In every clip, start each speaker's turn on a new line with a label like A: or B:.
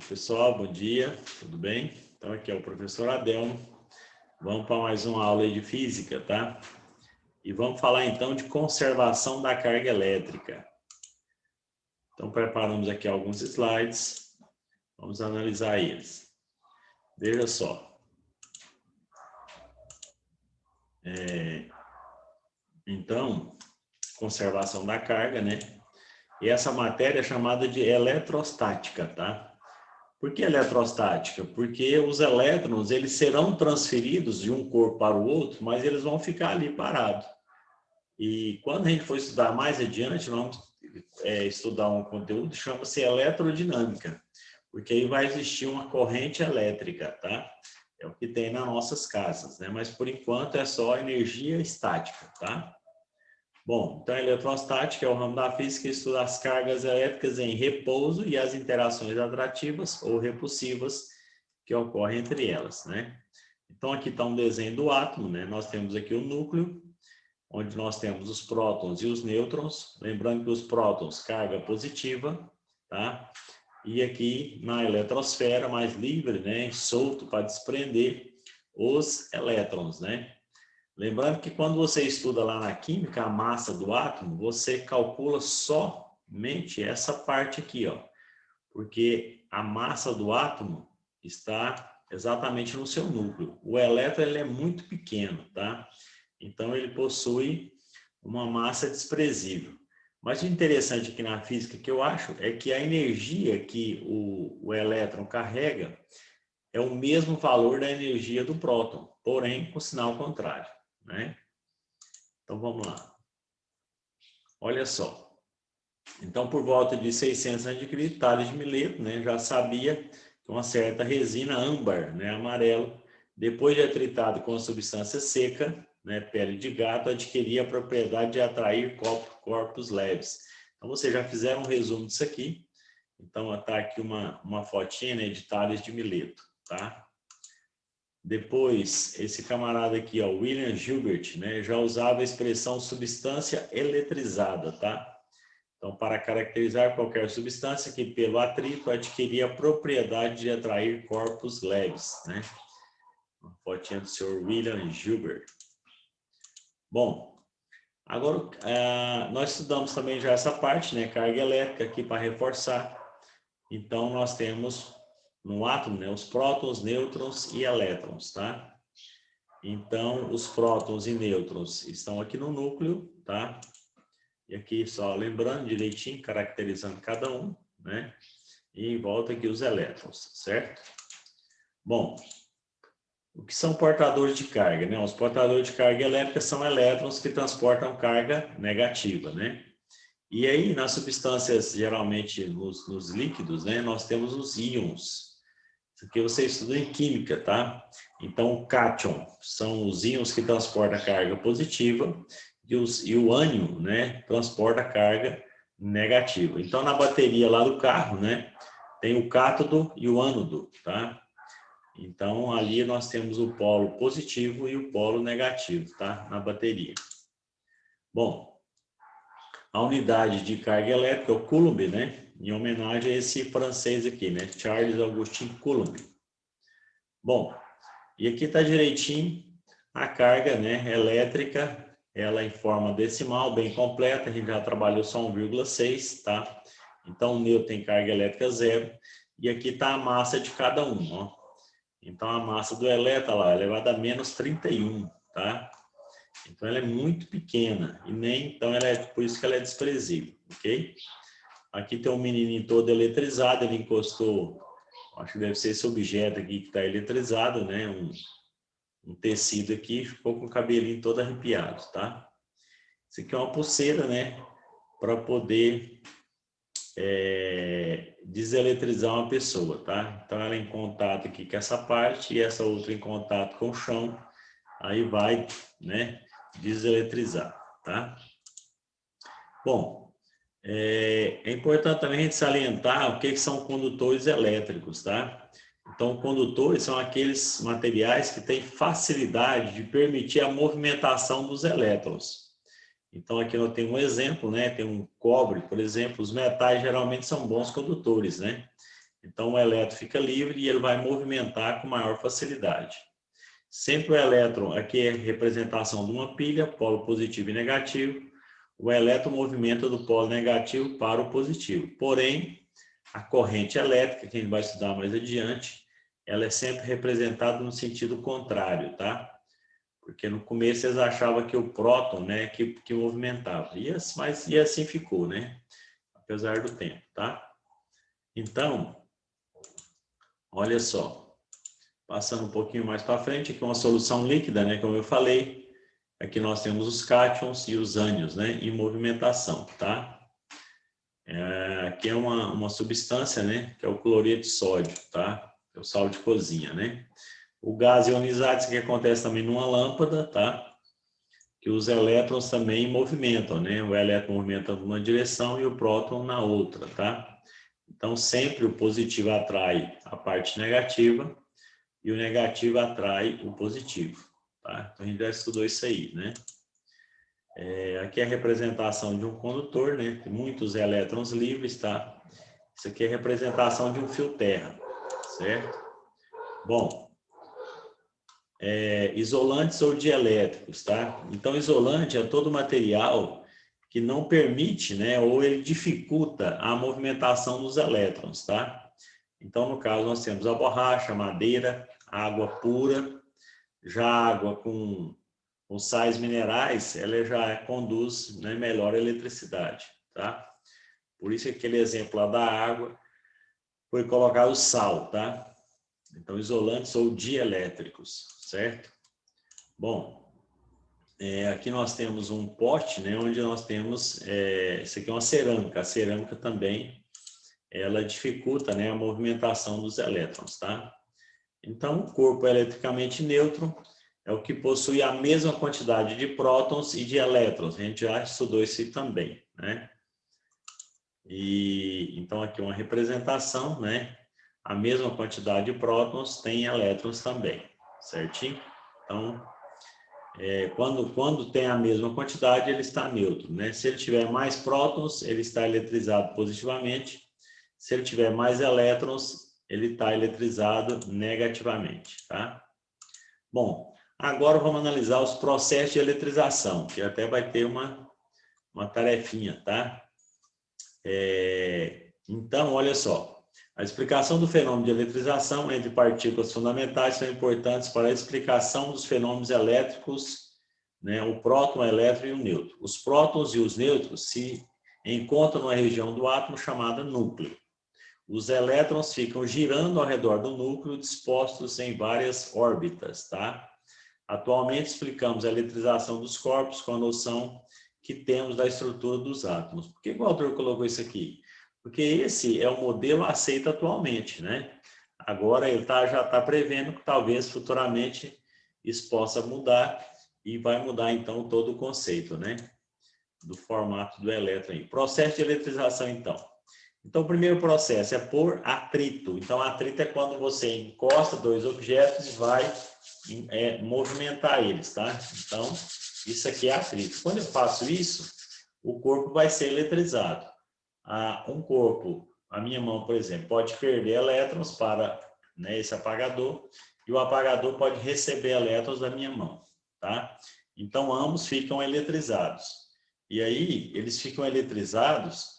A: Pessoal, bom dia, tudo bem? Então aqui é o professor Adelmo. Vamos para mais uma aula de física, tá? E vamos falar então de conservação da carga elétrica. Então preparamos aqui alguns slides, vamos analisar eles. Veja só. Então, conservação da carga, né? E essa matéria é chamada de eletrostática, tá? Por que eletrostática? Porque os elétrons, eles serão transferidos de um corpo para o outro, mas eles vão ficar ali parados. E quando a gente for estudar mais adiante, vamos estudar um conteúdo que chama-se eletrodinâmica, porque aí vai existir uma corrente elétrica, tá? É o que tem nas nossas casas, né? Mas por enquanto é só energia estática, tá? Bom, então a eletrostática é o ramo da física que estuda as cargas elétricas em repouso e as interações atrativas ou repulsivas que ocorrem entre elas, né? Então aqui está um desenho do átomo, né? Nós temos aqui o núcleo, onde nós temos os prótons e os nêutrons, lembrando que os prótons, carga positiva, tá? E aqui na eletrosfera, mais livre, né? Solto para desprender os elétrons, né? Lembrando que quando você estuda lá na química a massa do átomo, você calcula somente essa parte aqui, ó, porque a massa do átomo está exatamente no seu núcleo. O elétron ele é muito pequeno, tá? Então ele possui uma massa desprezível. Mas o interessante aqui na física que eu acho é que a energia que o elétron carrega é o mesmo valor da energia do próton, porém com sinal contrário, né? Então vamos lá. Olha só. Então por volta de 600 a.C., Tales de Mileto, né, já sabia que uma certa resina âmbar, né, amarelo, depois de atritado com substância seca, né, pele de gato, adquiria a propriedade de atrair corpos leves. Então vocês já fizeram um resumo disso aqui. Então está aqui uma fotinha, né, de Tales de Mileto, tá? Depois, esse camarada aqui, ó, William Gilbert, né, já usava a expressão substância eletrizada, tá? Então, para caracterizar qualquer substância que pelo atrito adquiria a propriedade de atrair corpos leves, né? Uma fotinha do senhor William Gilbert. Bom, agora nós estudamos também já essa parte, né, carga elétrica aqui para reforçar. Então, nós temos no átomo, né, os prótons, nêutrons e elétrons, tá? Então, os prótons e nêutrons estão aqui no núcleo, tá? E aqui só lembrando direitinho, caracterizando cada um, né? E em volta aqui os elétrons, certo? Bom, o que são portadores de carga, né? Os portadores de carga elétrica são elétrons que transportam carga negativa, né? E aí, nas substâncias, geralmente nos líquidos, né? Nós temos os íons. Isso aqui você estuda em química, tá? Então, o cátion são os íons que transportam a carga positiva e o ânion, né, transporta a carga negativa. Então, na bateria lá do carro, né, tem o cátodo e o ânodo, tá? Então, ali nós temos o polo positivo e o polo negativo, tá? Na bateria. Bom, a unidade de carga elétrica é o Coulomb, né? Em homenagem a esse francês aqui, né? Charles Augustin Coulomb. Bom, e aqui está direitinho a carga, né, elétrica, ela em forma decimal, bem completa, a gente já trabalhou só 1,6, tá? Então o nêutron tem carga elétrica 0, e aqui está a massa de cada um, ó. Então a massa do elétron lá, elevada a menos 31, tá? Então ela é muito pequena, e nem, então ela é, por isso que ela é desprezível, ok? Aqui tem um menininho todo eletrizado, ele encostou, acho que deve ser esse objeto aqui que está eletrizado, né? Um tecido aqui, ficou com o cabelinho todo arrepiado, tá? Isso aqui é uma pulseira, né? Para poder deseletrizar uma pessoa, tá? Então ela é em contato aqui com essa parte e essa outra em contato com o chão, aí vai, né? Deseletrizar, tá? Bom, é importante também a gente salientar o que são condutores elétricos, tá? Então, condutores são aqueles materiais que têm facilidade de permitir a movimentação dos elétrons. Então, aqui eu tenho um exemplo, né? Tem um cobre, por exemplo, os metais geralmente são bons condutores, né? Então, o elétron fica livre e ele vai movimentar com maior facilidade. Sempre o elétron, aqui é a representação de uma pilha, polo positivo e negativo. O elétron movimenta do polo negativo para o positivo. Porém, a corrente elétrica, que a gente vai estudar mais adiante, ela é sempre representada no sentido contrário, tá? Porque no começo eles achavam que o próton, né, que movimentava. Mas assim ficou, né? Apesar do tempo, tá? Então, olha só. Passando um pouquinho mais para frente, aqui uma solução líquida, né, como eu falei. Aqui nós temos os cátions e os ânions, né, em movimentação, tá? Aqui é uma substância, né, que é o cloreto de sódio, tá? É o sal de cozinha, né? O gás ionizado, isso aqui acontece também numa lâmpada, tá? Que os elétrons também movimentam, né? O elétron movimenta numa direção e o próton na outra, tá? Então, sempre o positivo atrai a parte negativa e o negativo atrai o positivo, tá? Então, a gente já estudou isso aí, né? Aqui é a representação de um condutor, né? Tem muitos elétrons livres, tá? Isso aqui é a representação de um fio terra, certo? Bom, isolantes ou dielétricos, tá? Então, isolante é todo material que não permite, né? Ou ele dificulta a movimentação dos elétrons, tá? Então, no caso, nós temos a borracha, a madeira, água pura, já a água com sais minerais, ela já conduz, né, melhor a eletricidade, tá? Por isso aquele exemplo lá da água foi colocado sal, tá? Então, isolantes ou dielétricos, certo? Bom, aqui nós temos um pote, né, onde nós temos, isso aqui é uma cerâmica. A cerâmica também, ela dificulta, né, a movimentação dos elétrons, tá? Então, o corpo eletricamente neutro é o que possui a mesma quantidade de prótons e de elétrons. A gente já estudou isso também, né? E então aqui uma representação, né? A mesma quantidade de prótons tem elétrons também, certinho? Então, quando tem a mesma quantidade, ele está neutro, né? Se ele tiver mais prótons, ele está eletrizado positivamente. Se ele tiver mais elétrons, ele está eletrizado negativamente, tá? Bom, agora vamos analisar os processos de eletrização, que até vai ter uma tarefinha, tá? Então, olha só. A explicação do fenômeno de eletrização entre partículas fundamentais são importantes para a explicação dos fenômenos elétricos, né? O próton, o elétron e o nêutron. Os prótons e os nêutrons se encontram numa região do átomo chamada núcleo. Os elétrons ficam girando ao redor do núcleo, dispostos em várias órbitas, tá? Atualmente explicamos a eletrização dos corpos com a noção que temos da estrutura dos átomos. Por que o autor colocou isso aqui? Porque esse é o modelo aceito atualmente, né? Agora ele já está prevendo que talvez futuramente isso possa mudar e vai mudar então todo o conceito, né? Do formato do elétron aí. Processo de eletrização então. Então, o primeiro processo é por atrito. Então, atrito é quando você encosta dois objetos e vai movimentar eles, tá? Então, isso aqui é atrito. Quando eu faço isso, o corpo vai ser eletrizado. Um corpo, a minha mão, por exemplo, pode perder elétrons para, né, esse apagador, e o apagador pode receber elétrons da minha mão, tá? Então, ambos ficam eletrizados. E aí, eles ficam eletrizados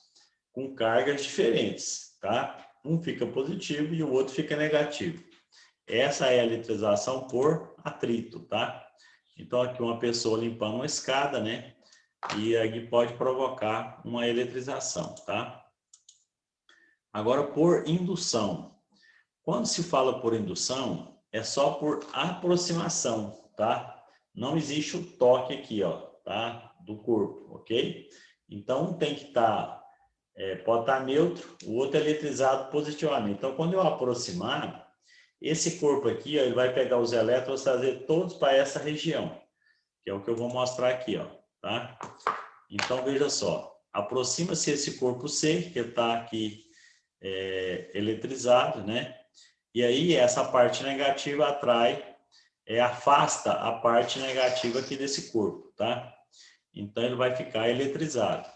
A: com cargas diferentes, tá? Um fica positivo e o outro fica negativo. Essa é a eletrização por atrito, tá? Então, aqui uma pessoa limpando uma escada, né? E aí pode provocar uma eletrização, tá? Agora, por indução. Quando se fala por indução, é só por aproximação, tá? Não existe o toque aqui, ó, tá? Do corpo, ok? Então, tem que estar... pode estar neutro, o outro é eletrizado positivamente. Então, quando eu aproximar, esse corpo aqui, ó, ele vai pegar os elétrons e trazer todos para essa região, que é o que eu vou mostrar aqui, ó, tá? Então, veja só, aproxima-se esse corpo C, que está aqui eletrizado, né? E aí, essa parte negativa afasta a parte negativa aqui desse corpo, tá? Então, ele vai ficar eletrizado.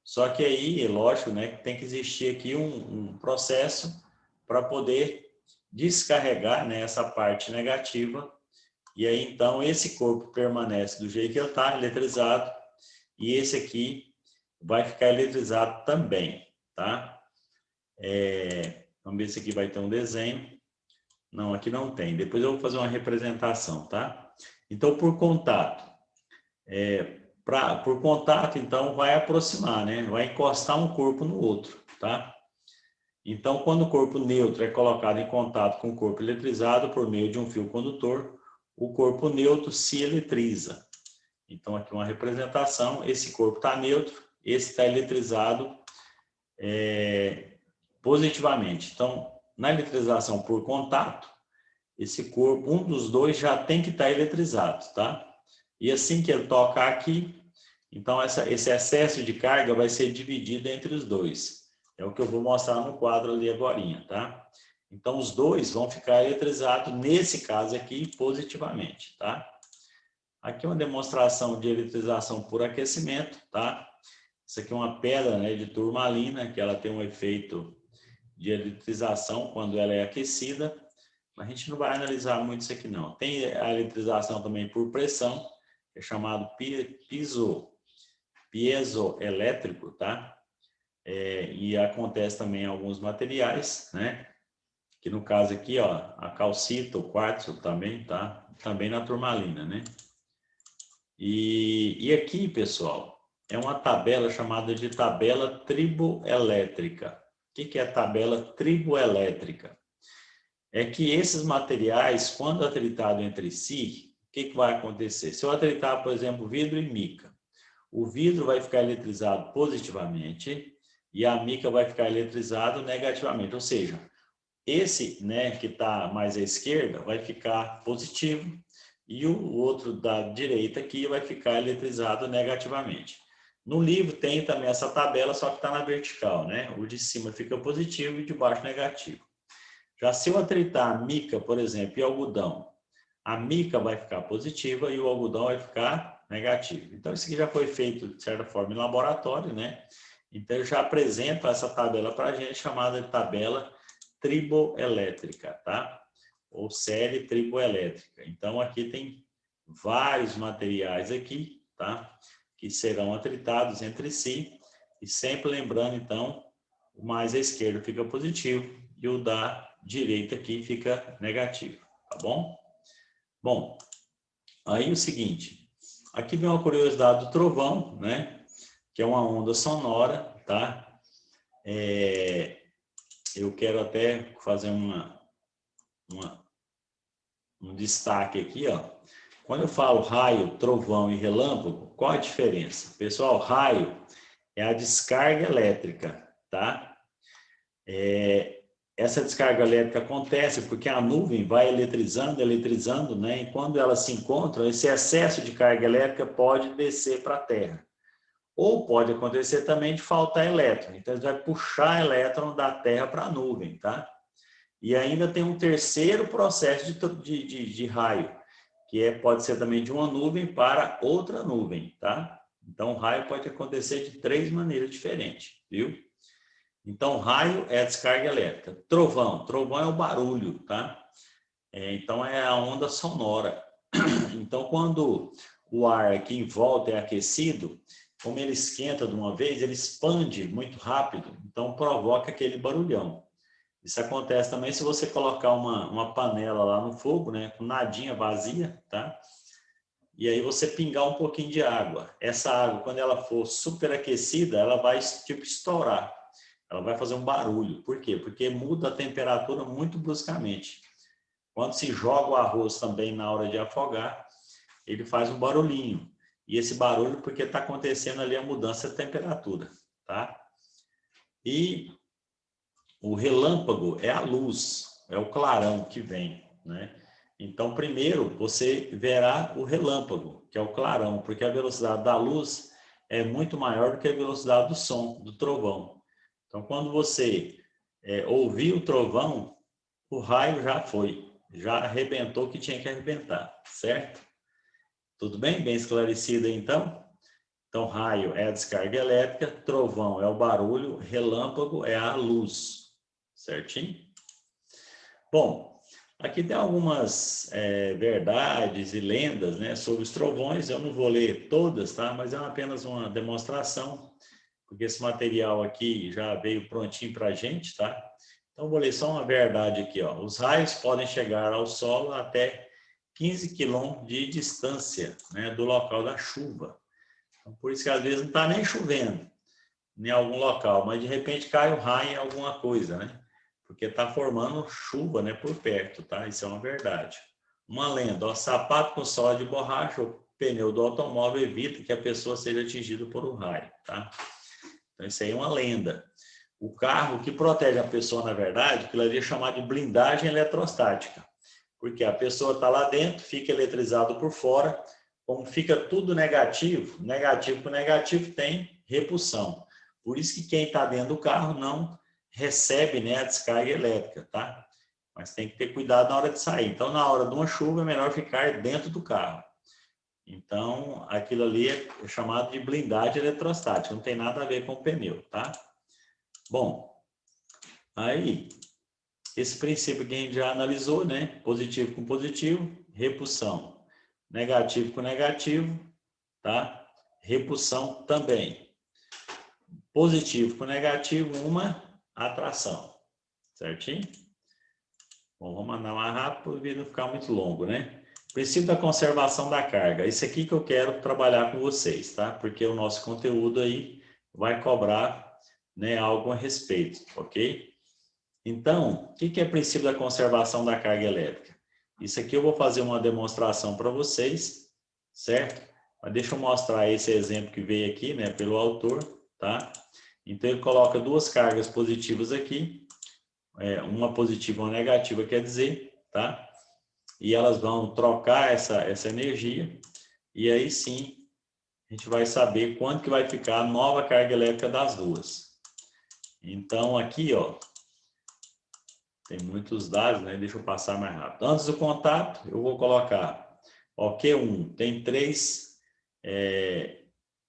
A: Só que aí, é lógico, né, que tem que existir aqui um processo para poder descarregar, né, essa parte negativa. E aí, então, esse corpo permanece do jeito que ele está, eletrizado, e esse aqui vai ficar eletrizado também, tá? Vamos ver se aqui vai ter um desenho. Não, aqui não tem. Depois eu vou fazer uma representação, tá? Então, por contato. Por contato, então, vai aproximar, né? Vai encostar um corpo no outro, tá? Então, quando o corpo neutro é colocado em contato com o corpo eletrizado por meio de um fio condutor, o corpo neutro se eletriza. Então, aqui uma representação, esse corpo está neutro, esse está eletrizado positivamente. Então, na eletrização por contato, esse corpo, um dos dois já tem que estar eletrizado, tá? E assim que ele tocar aqui, então esse excesso de carga vai ser dividido entre os dois. É o que eu vou mostrar no quadro ali agorinha, tá? Então, os dois vão ficar eletrizados, nesse caso aqui, positivamente, tá? Aqui é uma demonstração de eletrização por aquecimento, tá? Isso aqui é uma pedra, né, de turmalina, que ela tem um efeito de eletrização quando ela é aquecida. Mas a gente não vai analisar muito isso aqui, não. Tem a eletrização também por pressão, que é chamado piezoelétrico, tá? E acontece também em alguns materiais, né? Que no caso aqui, ó, a calcita, o quartzo também, tá? Também na turmalina, né? E aqui, pessoal, é uma tabela chamada de tabela triboelétrica. O que é a tabela triboelétrica? É que esses materiais, quando atritado entre si, o que vai acontecer? Se eu atritar, por exemplo, vidro e mica, o vidro vai ficar eletrizado positivamente e a mica vai ficar eletrizado negativamente. Ou seja, esse, né, que está mais à esquerda vai ficar positivo e o outro da direita aqui vai ficar eletrizado negativamente. No livro tem também essa tabela, só que está na vertical, né? O de cima fica positivo e de baixo negativo. Já se eu atritar a mica, por exemplo, e algodão, a mica vai ficar positiva e o algodão vai ficar negativo. Então, isso aqui já foi feito, de certa forma, em laboratório, né? Então, eu já apresento essa tabela para a gente, chamada de tabela triboelétrica, tá? Ou série triboelétrica. Então, aqui tem vários materiais aqui, tá? Que serão atritados entre si. E sempre lembrando, então, o mais à esquerda fica positivo e o da direita aqui fica negativo, tá bom? Bom, aí o seguinte, aqui vem uma curiosidade do trovão, né? Que é uma onda sonora, tá? Eu quero até fazer um destaque aqui, ó. Quando eu falo raio, trovão e relâmpago, qual a diferença? Pessoal, raio é a descarga elétrica, tá? Essa descarga elétrica acontece porque a nuvem vai eletrizando, né? E quando elas se encontram, esse excesso de carga elétrica pode descer para a Terra. Ou pode acontecer também de faltar elétron. Então, ele vai puxar elétron da Terra para a nuvem, tá? E ainda tem um terceiro processo de raio, que pode ser também de uma nuvem para outra nuvem, tá? Então, o raio pode acontecer de 3 maneiras diferentes, viu? Então, raio é a descarga elétrica. Trovão é o barulho, tá? Então, é a onda sonora. Então, quando o ar aqui em volta é aquecido, como ele esquenta de uma vez, ele expande muito rápido, então provoca aquele barulhão. Isso acontece também se você colocar uma panela lá no fogo, né, com nadinha vazia, tá? E aí você pingar um pouquinho de água. Essa água, quando ela for superaquecida, ela vai tipo estourar. Ela vai fazer um barulho. Por quê? Porque muda a temperatura muito bruscamente. Quando se joga o arroz também na hora de afogar, ele faz um barulhinho. E esse barulho porque está acontecendo ali a mudança de temperatura, tá? E o relâmpago é a luz, é o clarão que vem, né? Então, primeiro, você verá o relâmpago, que é o clarão, porque a velocidade da luz é muito maior do que a velocidade do som, do trovão. Então, quando você ouvir o trovão, o raio já foi, já arrebentou o que tinha que arrebentar, certo? Tudo bem? Bem esclarecido aí, então? Então, raio é a descarga elétrica, trovão é o barulho, relâmpago é a luz, certinho? Bom, aqui tem algumas verdades e lendas, né, sobre os trovões. Eu não vou ler todas, tá? Mas é apenas uma demonstração, porque esse material aqui já veio prontinho para a gente, tá? Então, vou ler só uma verdade aqui, ó. Os raios podem chegar ao solo até 15 quilômetros de distância, né, do local da chuva. Então, por isso que às vezes não está nem chovendo em algum local, mas de repente cai um raio em alguma coisa, né? Porque está formando chuva, né, por perto, tá? Isso é uma verdade. Uma lenda, ó, sapato com sola de borracha, o pneu do automóvel evita que a pessoa seja atingida por um raio, tá? Então isso aí é uma lenda. O carro que protege a pessoa, na verdade, aquilo ali é chamado de blindagem eletrostática. Porque a pessoa está lá dentro, fica eletrizado por fora, como fica tudo negativo, negativo com negativo tem repulsão. Por isso que quem está dentro do carro não recebe, né, a descarga elétrica, tá? Mas tem que ter cuidado na hora de sair. Então, na hora de uma chuva, é melhor ficar dentro do carro. Então, aquilo ali é chamado de blindagem eletrostática, não tem nada a ver com o pneu, tá? Bom, aí, esse princípio que a gente já analisou, né? Positivo com positivo, repulsão. Negativo com negativo, tá? Repulsão também. Positivo com negativo, uma atração. Certinho? Bom, vamos andar mais rápido para o vídeo não ficar muito longo, né? Princípio da conservação da carga. Isso aqui que eu quero trabalhar com vocês, tá? Porque o nosso conteúdo aí vai cobrar, né, algo a respeito, ok? Então, o que é princípio da conservação da carga elétrica? Isso aqui eu vou fazer uma demonstração para vocês, certo? Mas deixa eu mostrar esse exemplo que veio aqui, né, pelo autor, tá? Então, ele coloca duas cargas positivas aqui, uma positiva e uma negativa, quer dizer, tá? E elas vão trocar essa energia, e aí sim, a gente vai saber quanto que vai ficar a nova carga elétrica das duas. Então, aqui, ó, tem muitos dados, né? Deixa eu passar mais rápido. Antes do contato, eu vou colocar, ó, Q1 tem 3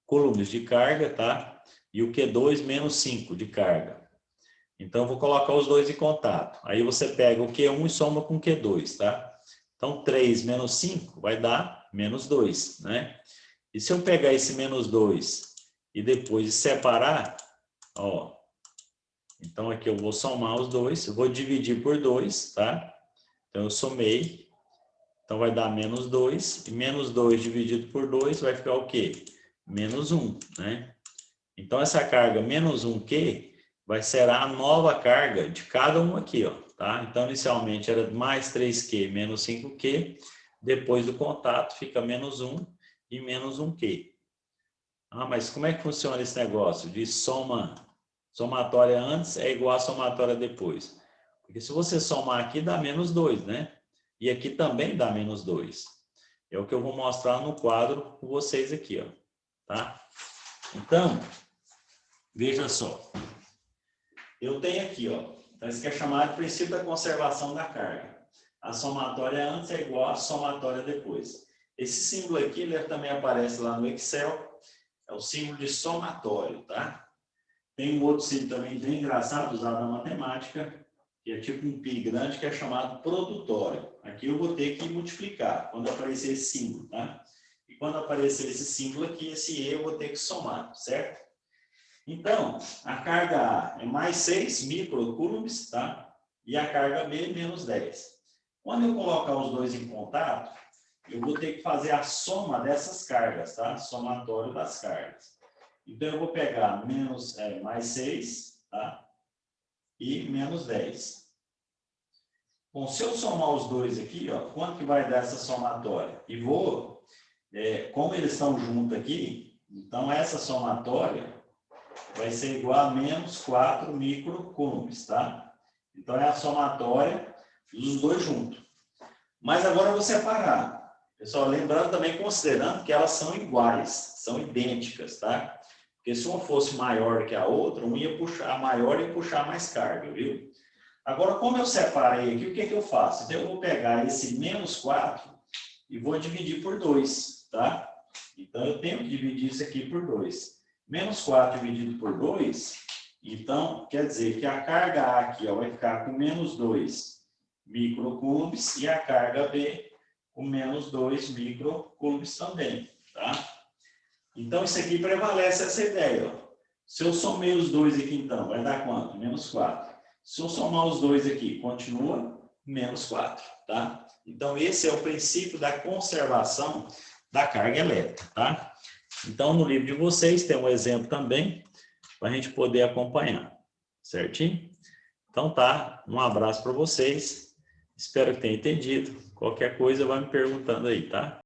A: coulombs de carga, tá? E o Q2 menos 5 de carga. Então, eu vou colocar os dois em contato. Aí você pega o Q1 e soma com o Q2, tá? Então, 3 menos 5 vai dar menos 2, né? E se eu pegar esse menos 2 e depois separar, ó, então aqui eu vou somar os dois, eu vou dividir por 2, tá? Então eu somei, então vai dar menos 2, e menos 2 dividido por 2 vai ficar o quê? Menos 1, né? Então essa carga menos 1Q vai ser a nova carga de cada um aqui, ó, tá? Então inicialmente era mais 3Q menos 5Q, depois do contato fica menos 1 e menos 1Q. Ah, mas como é que funciona esse negócio de somatória antes é igual a somatória depois? Porque se você somar aqui dá menos 2, né? E aqui também dá menos 2. É o que eu vou mostrar no quadro com vocês aqui, ó, tá? Então, veja só. Eu tenho aqui, ó, então isso que é chamado de princípio da conservação da carga. A somatória antes é igual a somatória depois. Esse símbolo aqui, ele também aparece lá no Excel, é o símbolo de somatório, tá? Tem um outro símbolo também bem engraçado, usado na matemática, que é tipo um pi grande, que é chamado produtório. Aqui eu vou ter que multiplicar quando aparecer esse símbolo, tá? E quando aparecer esse símbolo aqui, esse E eu vou ter que somar, certo? Então, a carga A é mais 6 microcoulombs, tá? E a carga B menos 10. Quando eu colocar os dois em contato, eu vou ter que fazer a soma dessas cargas, tá? Somatório das cargas. Então, eu vou pegar mais 6, tá? E menos 10. Bom, se eu somar os dois aqui, ó, quanto que vai dar essa somatória? E como eles estão juntos aqui, então essa somatória vai ser igual a menos 4 microcoulombs, tá? Então, é a somatória dos dois juntos. Mas agora eu vou separar. Pessoal, lembrando também, considerando que elas são iguais, são idênticas, tá? Porque se uma fosse maior que a outra, a maior ia puxar mais carga, viu? Agora, como eu separei aqui, o que eu faço? Então, eu vou pegar esse menos 4 e vou dividir por 2, tá? Então, eu tenho que dividir isso aqui por 2. Menos 4 dividido por 2, então, quer dizer que a carga A aqui, ó, vai ficar com menos 2 microcoulombs e a carga B com menos 2 microcoulombs também, tá? Então, isso aqui prevalece essa ideia, ó. Se eu somei os dois aqui, então, vai dar quanto? Menos 4. Se eu somar os dois aqui, continua menos 4, tá? Então, esse é o princípio da conservação da carga elétrica, tá? Então, no livro de vocês tem um exemplo também, para a gente poder acompanhar, certinho? Então, tá, um abraço para vocês, espero que tenham entendido. Qualquer coisa, vai me perguntando aí, tá?